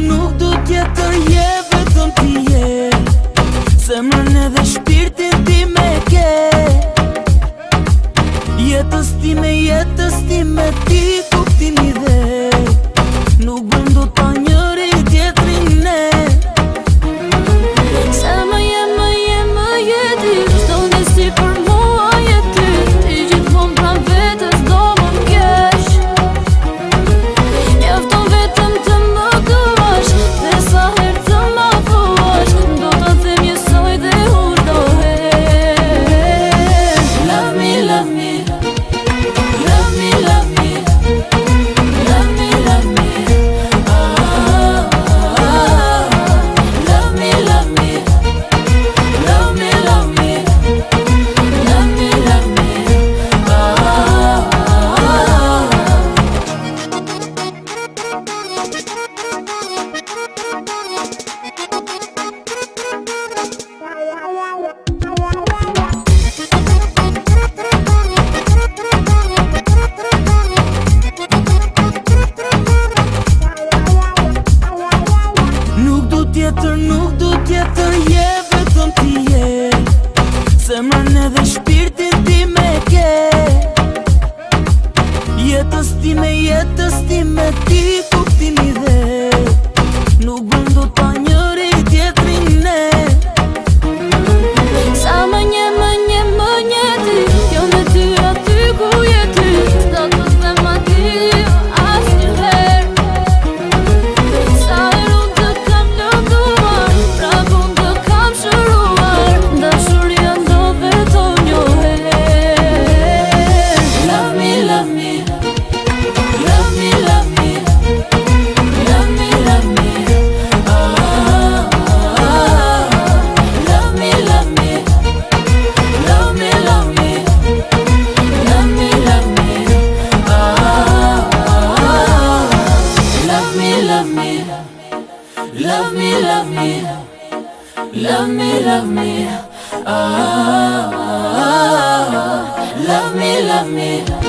Nuk du tjetër, je vetëm ti je. Zemrën edhe shpirtin ti me ke. Jetës time ti kuptimi dhe nuk bëm do ta njëri tjetrin ne. Se më je ti, çdo ndesi për mua je ty. Ti gjithmonë pran vetes do më m'kesh. Mjafton vetëm të më duash, dhe sa herë të më thuash, do ta them njësoj dhe urdohem. Love me, love me, love me, love me, love me, love me, love me, love me, love me, love me, love me, love me, Nuk du tjetër, je vetëm ti je. Zemrën edhe shpirtin ti me ke. Jetës time ti kuptimi dhe nuk bëm do ta njëri tjetrin ne. sa më nje ti, jo me ty aty ku je ty. S'do të them aty asnjëherë. Sa herë unë të kam lënduar, prap unë të kam shëruar. Dashuria ndo vetëm një herë. Love me, love me, love me, love me, love me, love me, love me, love me, love me, love me, love me, love me, love me, love me, love me, love me, love me, love me, love me, love me.